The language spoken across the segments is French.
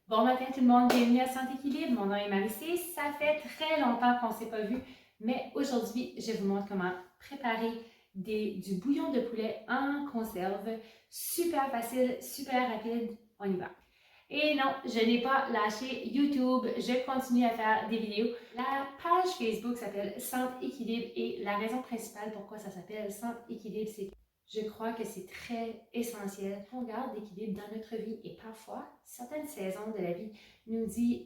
Bon matin tout le monde, bienvenue à Santé Équilibre. Mon nom est Marie-C. Ça fait très longtemps qu'on ne s'est pas vu, mais aujourd'hui, je vous montre comment préparer du bouillon de poulet en conserve. Super facile, super rapide. On y va. Et non, je n'ai pas lâché YouTube. Je continue à faire des vidéos. La page Facebook s'appelle Santé Équilibre et la raison principale pourquoi ça s'appelle Santé Équilibre, c'est que je crois que c'est très essentiel qu'on garde l'équilibre dans notre vie et parfois, certaines saisons de la vie nous disent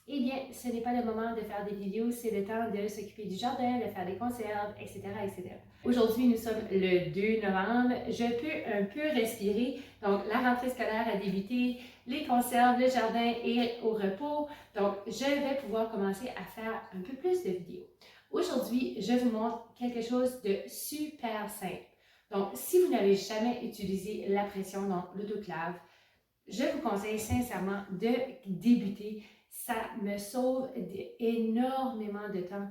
eh bien, ce n'est pas le moment de faire des vidéos, c'est le temps de s'occuper du jardin, de faire des conserves, etc., etc. Aujourd'hui, nous sommes le 2 novembre. Je peux un peu respirer. Donc, la rentrée scolaire a débuté, les conserves, le jardin est au repos. Donc, je vais pouvoir commencer à faire un peu plus de vidéos. Aujourd'hui, je vous montre quelque chose de super simple. Donc, si vous n'avez jamais utilisé la pression, donc l'autoclave, je vous conseille sincèrement de débuter. Ça me sauve énormément de temps,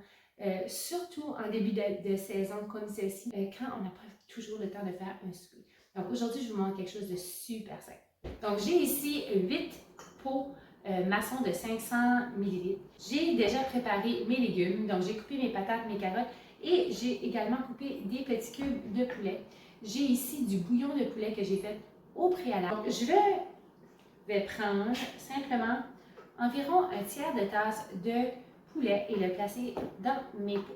surtout en début de saison comme celle-ci, quand on n'a pas toujours le temps de faire un souper. Donc, aujourd'hui, je vous montre quelque chose de super simple. Donc, j'ai ici 8 pots maçons de 500 ml. J'ai déjà préparé mes légumes, donc j'ai coupé mes patates, mes carottes et j'ai également coupé des petits cubes de poulet. J'ai ici du bouillon de poulet que j'ai fait au préalable. Donc, je vais prendre simplement environ un tiers de tasse de poulet et le placer dans mes pots.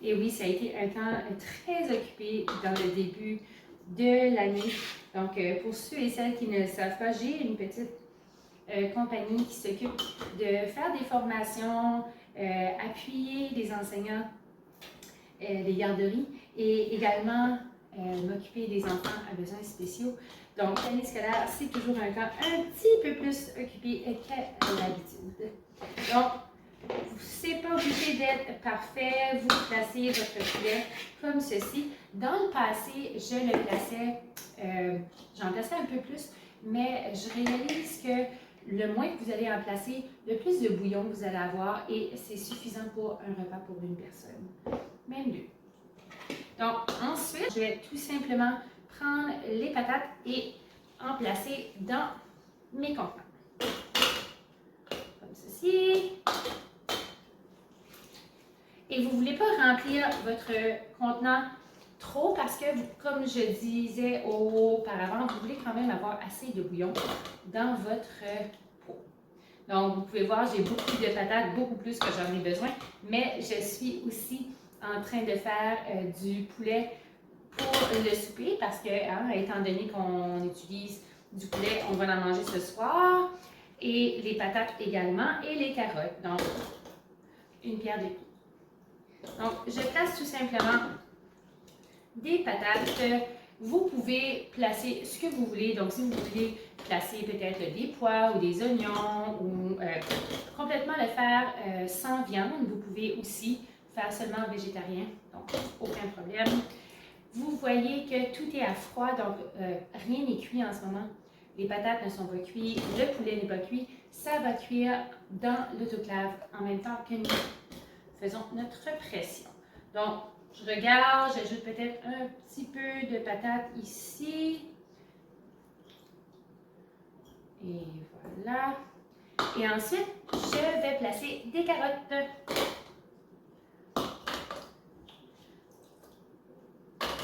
Et oui, ça a été un temps très occupé dans le début de l'année. Donc, pour ceux et celles qui ne le savent pas, j'ai une petite compagnie qui s'occupe de faire des formations, appuyer les enseignants des garderies et également m'occuper des enfants à besoins spéciaux. Donc, l'année scolaire, c'est toujours un temps un petit peu plus occupé qu'à l'habitude. Donc, c'est pas obligé d'être parfait. Vous placez votre poulet comme ceci. Dans le passé, je le plaçais, j'en plaçais un peu plus, mais je réalise que le moins que vous allez en placer, le plus de bouillon que vous allez avoir et c'est suffisant pour un repas pour une personne, même deux. Donc ensuite, je vais tout simplement prendre les patates et en placer dans mes contenants. Comme ceci. Et vous ne voulez pas remplir votre contenant trop parce que, comme je disais auparavant, vous voulez quand même avoir assez de bouillon dans votre pot. Donc, vous pouvez voir, j'ai beaucoup de patates, beaucoup plus que j'en ai besoin, mais je suis aussi en train de faire du poulet pour le souper parce que, étant donné qu'on utilise du poulet, on va en manger ce soir, et les patates également, et les carottes. Donc, une pierre deux coups. Donc, je place tout simplement des patates. Vous pouvez placer ce que vous voulez. Donc, si vous voulez placer peut-être des pois ou des oignons ou complètement le faire sans viande, vous pouvez aussi faire seulement végétarien. Donc, aucun problème. Vous voyez que tout est à froid, donc rien n'est cuit en ce moment. Les patates ne sont pas cuites, le poulet n'est pas cuit. Ça va cuire dans l'autoclave en même temps que nous faisons notre pression. Donc, je regarde, j'ajoute peut-être un petit peu de patates ici. Et voilà. Et ensuite, je vais placer des carottes.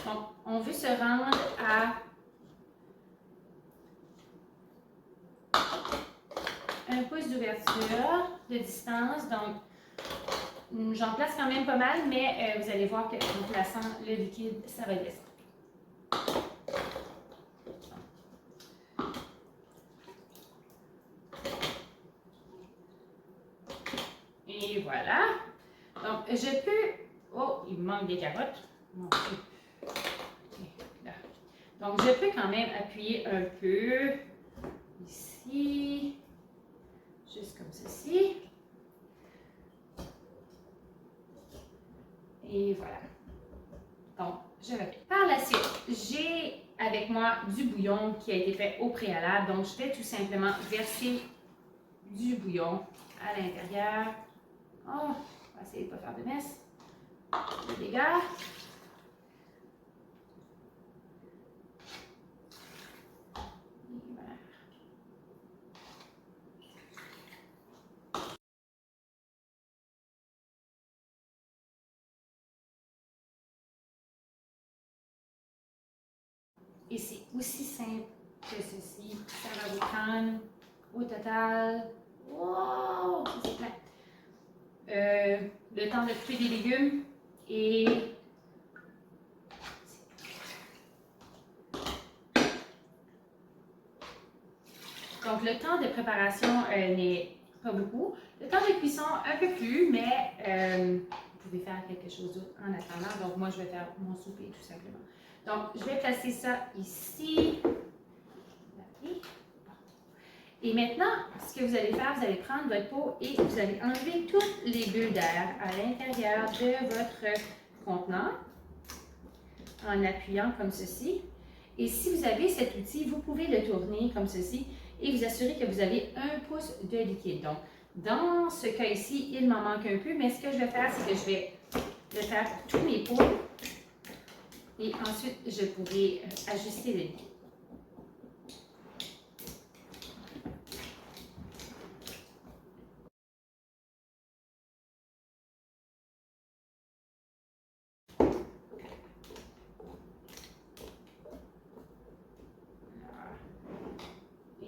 Donc, on veut se rendre à un pouce d'ouverture de distance. Donc, j'en place quand même pas mal, mais vous allez voir qu'en plaçant le liquide, ça va descendre. Et voilà. Donc, je peux... Oh, il me manque des carottes. Donc, je peux quand même appuyer un peu ici, juste comme ceci. Et voilà. Donc, je vais. Par la suite, j'ai avec moi du bouillon qui a été fait au préalable. Donc, je vais tout simplement verser du bouillon à l'intérieur. Oh, on va essayer de ne pas faire de messe. Je dégâts. Et c'est aussi simple que ceci. Ça va vous prendre au total, wow, c'est plein. Le temps de couper des légumes et donc le temps de préparation n'est pas beaucoup. Le temps de cuisson un peu plus, mais vous pouvez faire quelque chose d'autre en attendant. Donc moi je vais faire mon souper tout simplement. Donc je vais placer ça ici. Et maintenant, ce que vous allez faire, vous allez prendre votre pot et vous allez enlever toutes les bulles d'air à l'intérieur de votre contenant en appuyant comme ceci. Et si vous avez cet outil, vous pouvez le tourner comme ceci et vous assurer que vous avez 1 pouce de liquide. Donc, dans ce cas ici, il m'en manque un peu, mais ce que je vais faire, c'est que je vais le faire pour tous mes pots et ensuite, je pourrai ajuster le liquide.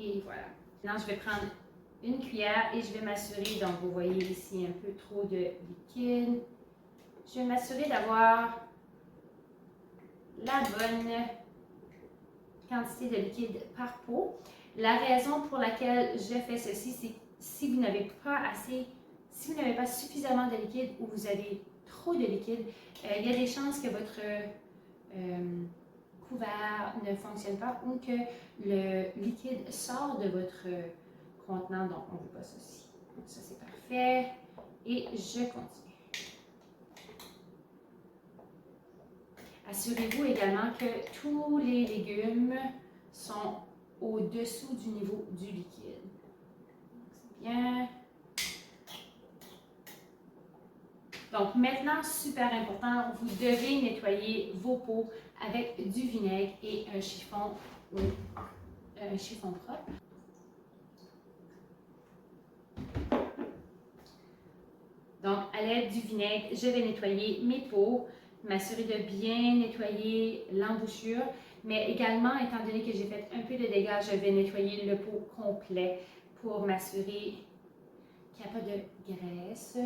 Et voilà. Maintenant, je vais prendre une cuillère et je vais m'assurer, donc vous voyez ici un peu trop de liquide. Je vais m'assurer d'avoir la bonne quantité de liquide par pot. La raison pour laquelle je fais ceci, c'est si vous n'avez pas suffisamment de liquide ou vous avez trop de liquide, il y a des chances que votre couvert ne fonctionne pas ou que le liquide sort de votre contenant, donc on ne veut pas ceci. Donc ça c'est parfait et je continue. Assurez-vous également que tous les légumes sont au-dessous du niveau du liquide. C'est bien. Donc maintenant, super important, vous devez nettoyer vos pots avec du vinaigre et un chiffon propre. Donc, à l'aide du vinaigre, je vais nettoyer mes pots, m'assurer de bien nettoyer l'embouchure, mais également, étant donné que j'ai fait un peu de dégâts, je vais nettoyer le pot complet pour m'assurer qu'il n'y a pas de graisse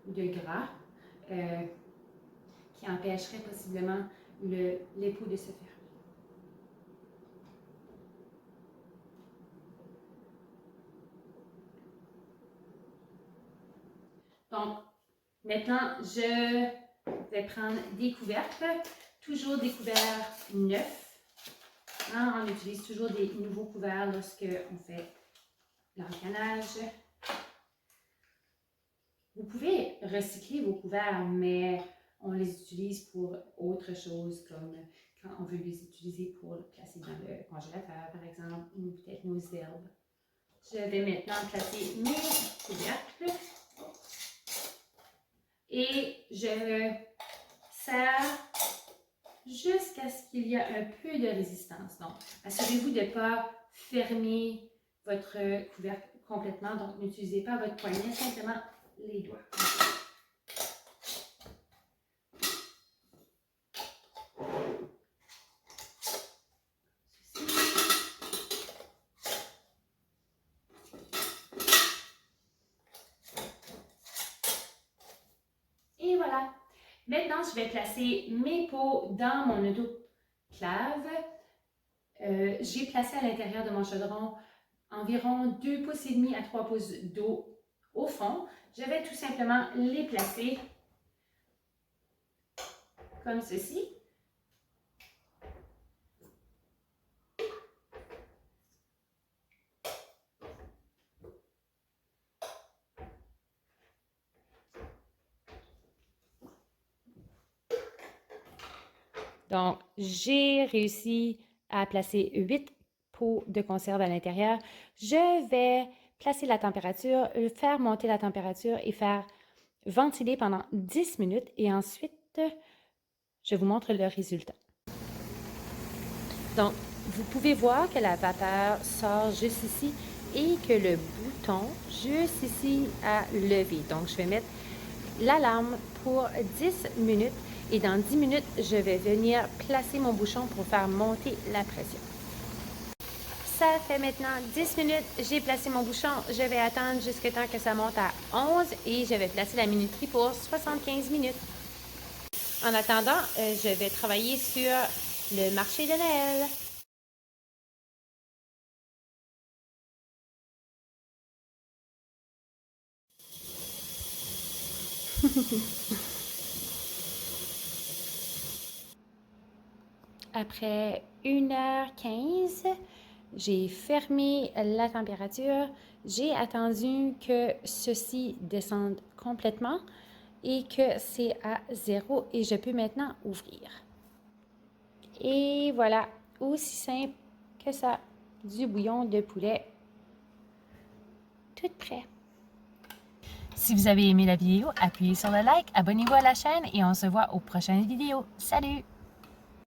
ou de gras qui empêcherait possiblement les pots de se fermer. Donc, maintenant, je vais prendre des couvercles, toujours des couverts neufs. Hein, on utilise toujours des nouveaux couverts lorsqu'on fait l'encanage. Vous pouvez recycler vos couverts, mais on les utilise pour autre chose, comme quand on veut les utiliser pour le placer dans le congélateur, par exemple, ou peut-être nos herbes. Je vais maintenant placer mes couvercles et je serre jusqu'à ce qu'il y ait un peu de résistance. Donc, assurez-vous de ne pas fermer votre couvercle complètement. Donc, n'utilisez pas votre poignet, simplement les doigts. Et voilà. Maintenant, je vais placer mes pots dans mon autoclave. J'ai placé à l'intérieur de mon chaudron environ 2 pouces et demi à 3 pouces d'eau au fond. Je vais tout simplement les placer comme ceci. Donc, j'ai réussi à placer 8 pots de conserve à l'intérieur. Je vais placer la température, faire monter la température et faire ventiler pendant 10 minutes et ensuite Je vous montre le résultat. Donc, vous pouvez voir que la vapeur sort juste ici et que le bouton juste ici a levé. Donc, je vais mettre l'alarme pour 10 minutes et dans 10 minutes, je vais venir placer mon bouchon pour faire monter la pression. Ça fait maintenant 10 minutes, j'ai placé mon bouchon, je vais attendre jusqu'à temps que ça monte à 11 et je vais placer la minuterie pour 75 minutes. En attendant, je vais travailler sur le marché de Noël. Après 1h15, j'ai fermé la température. J'ai attendu que ceci descende complètement et que c'est à 0 et je peux maintenant ouvrir. Et voilà, aussi simple que ça, du bouillon de poulet tout prêt. Si vous avez aimé la vidéo, appuyez sur le like, abonnez-vous à la chaîne et on se voit aux prochaines vidéos. Salut!